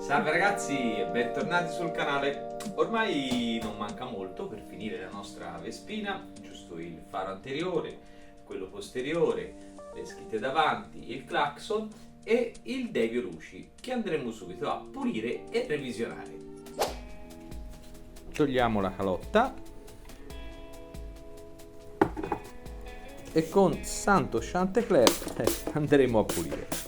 Salve ragazzi e bentornati sul canale. Ormai non manca molto per finire la nostra Vespina, giusto il faro anteriore, quello posteriore, le scritte davanti, il clacson e il devio luci che andremo subito a pulire e revisionare. Togliamo la calotta e con Santo Chantecler andremo a pulire.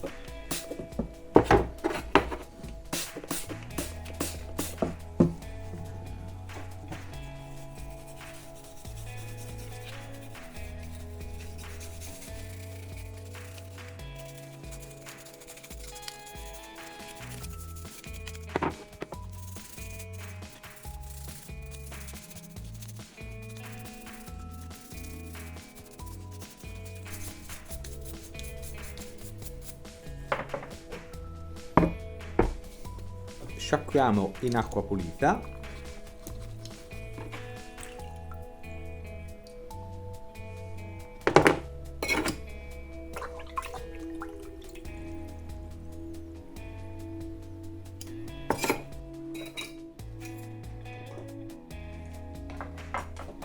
Sciacquiamo in acqua pulita.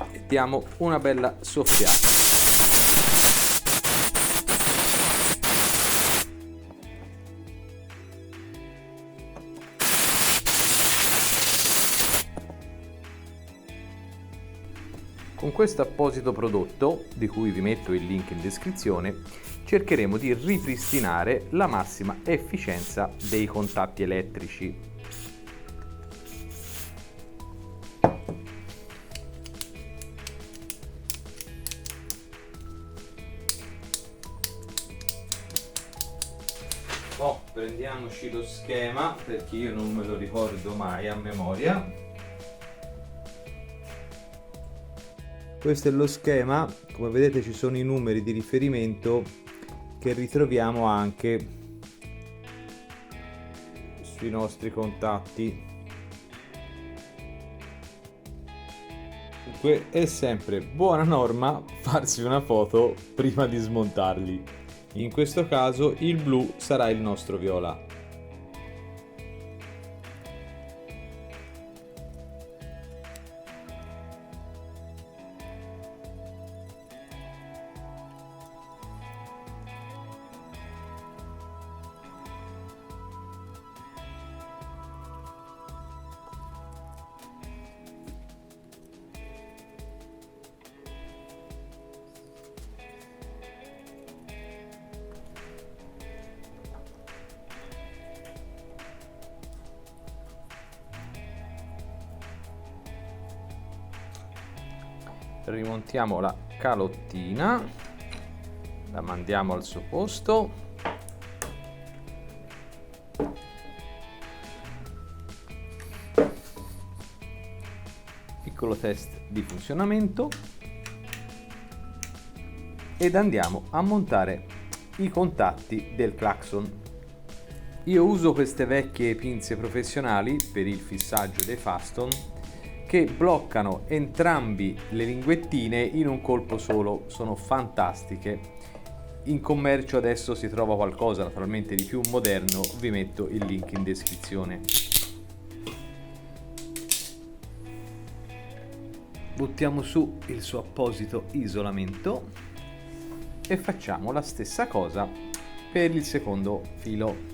E diamo una bella soffiata. Con questo apposito prodotto, di cui vi metto il link in descrizione, cercheremo di ripristinare la massima efficienza dei contatti elettrici. Prendiamoci lo schema, perché io non me lo ricordo mai a memoria. Questo è lo schema, come vedete ci sono i numeri di riferimento che ritroviamo anche sui nostri contatti. Dunque è sempre buona norma farsi una foto prima di smontarli. In questo caso il blu sarà il nostro viola. Rimontiamo la calottina, la mandiamo al suo posto, piccolo test di funzionamento ed andiamo a montare i contatti del clacson. Io uso queste vecchie pinze professionali per il fissaggio dei faston che bloccano entrambi le linguettine in un colpo solo, sono fantastiche. In commercio adesso si trova qualcosa naturalmente di più moderno, vi metto il link in descrizione. Buttiamo su il suo apposito isolamento e facciamo la stessa cosa per il secondo filo.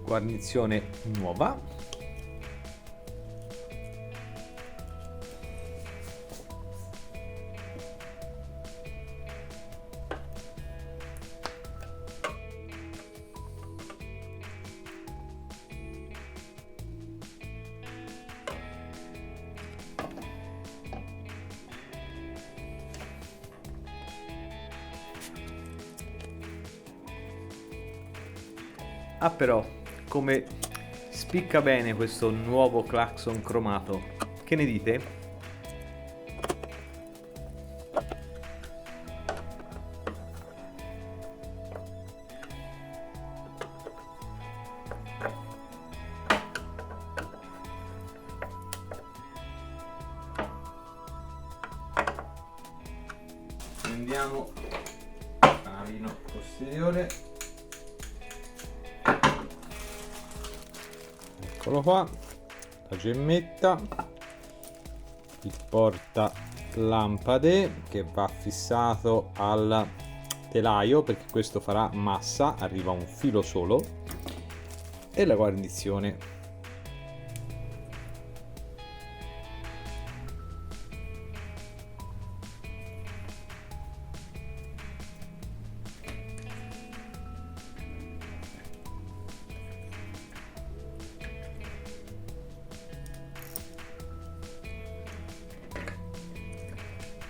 Guarnizione nuova. Però come spicca bene questo nuovo clacson cromato. Che ne dite? Prendiamo il fanalino posteriore, eccolo qua, la gemmetta, il porta lampade che va fissato al telaio perché questo farà massa, arriva un filo solo, e la guarnizione.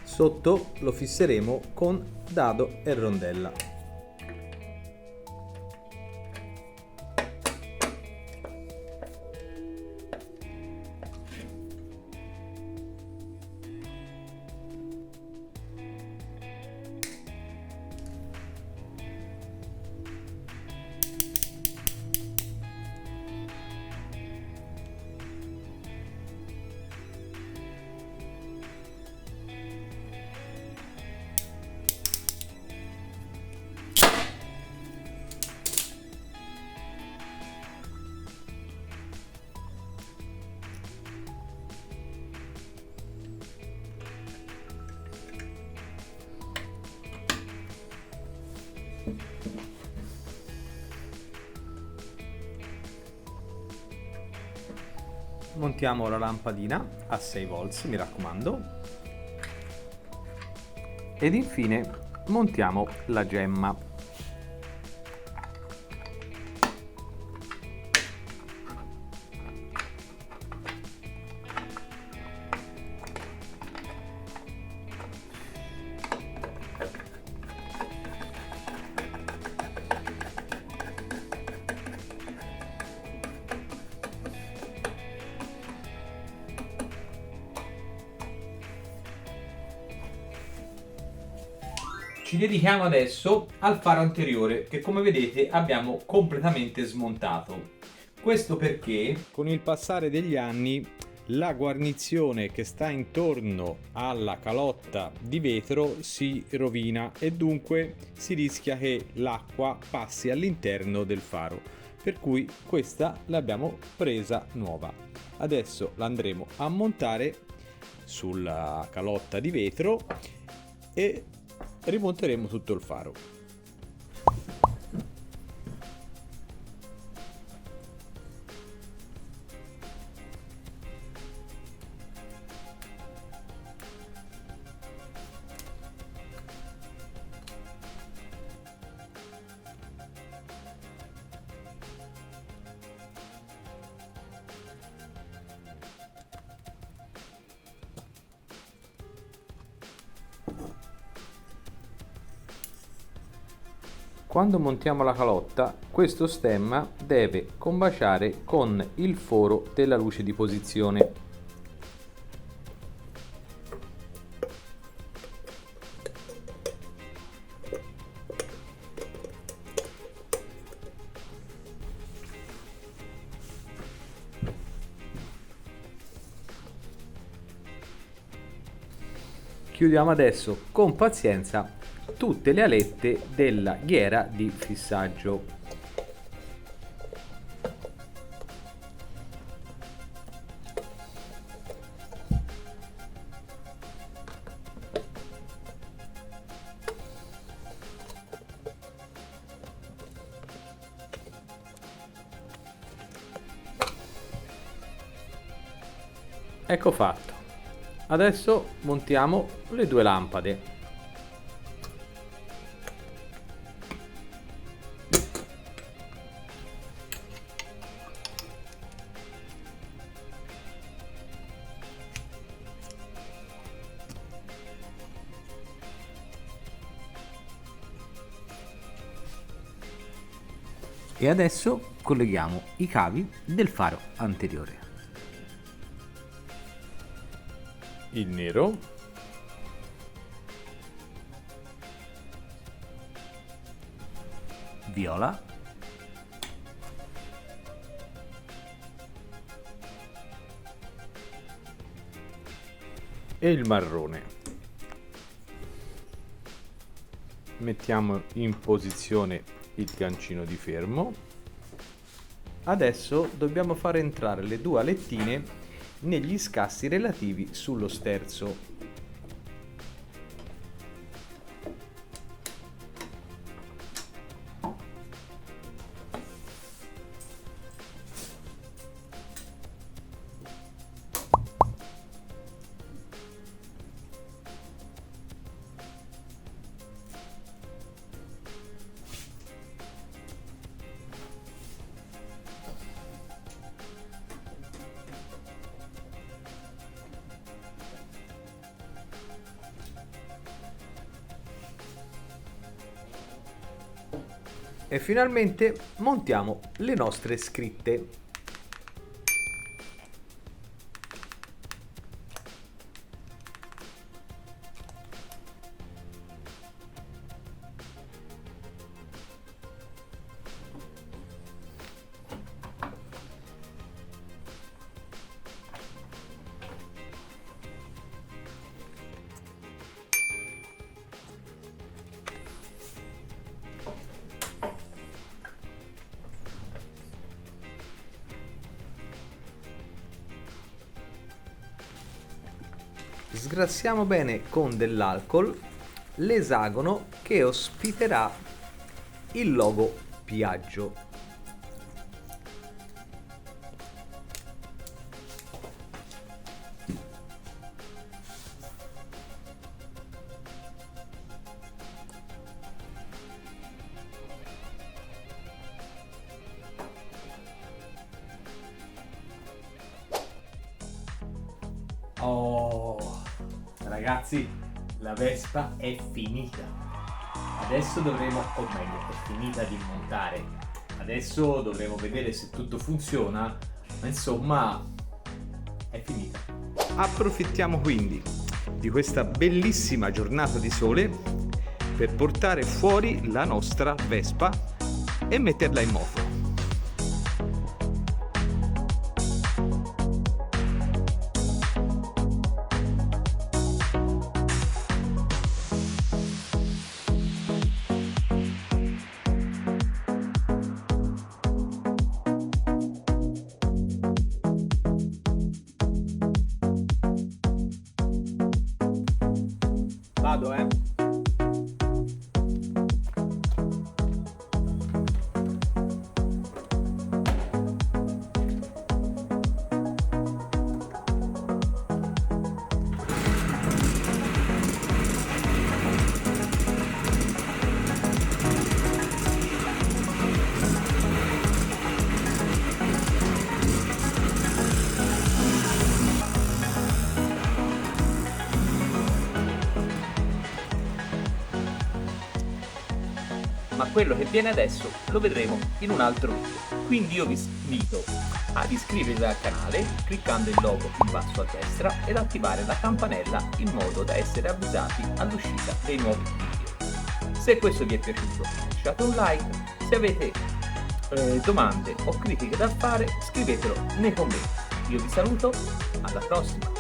Sotto lo fisseremo con dado e rondella. Montiamo la lampadina a 6 volts, mi raccomando, ed infine montiamo la gemma. Ci dedichiamo adesso al faro anteriore che, come vedete, abbiamo completamente smontato. Questo perché con il passare degli anni la guarnizione che sta intorno alla calotta di vetro si rovina e dunque si rischia che l'acqua passi all'interno del faro, per cui questa l'abbiamo presa nuova. Adesso la andremo a montare sulla calotta di vetro e rimonteremo tutto il faro. Quando montiamo la calotta, questo stemma deve combaciare con il foro della luce di posizione. Chiudiamo adesso con pazienza tutte le alette della ghiera di fissaggio. Ecco fatto. Adesso montiamo le due lampade. E adesso colleghiamo i cavi del faro anteriore. Il nero, viola, e il marrone. Mettiamo in posizione il gancino di fermo. Adesso dobbiamo far entrare le due alettine negli scassi relativi sullo sterzo. E finalmente montiamo le nostre scritte. Sgrassiamo bene con dell'alcol l'esagono che ospiterà il logo Piaggio. Oh, ragazzi, la Vespa è finita. Adesso dovremo, o meglio, è finita di montare. Adesso dovremo vedere se tutto funziona, ma insomma, è finita. Approfittiamo quindi di questa bellissima giornata di sole per portare fuori la nostra Vespa e metterla in moto. Vado, Ma quello che viene adesso lo vedremo in un altro video. Quindi io vi invito ad iscrivervi al canale cliccando il logo in basso a destra ed attivare la campanella in modo da essere avvisati all'uscita dei nuovi video. Se questo vi è piaciuto lasciate un like, se avete domande o critiche da fare scrivetelo nei commenti. Io vi saluto, alla prossima!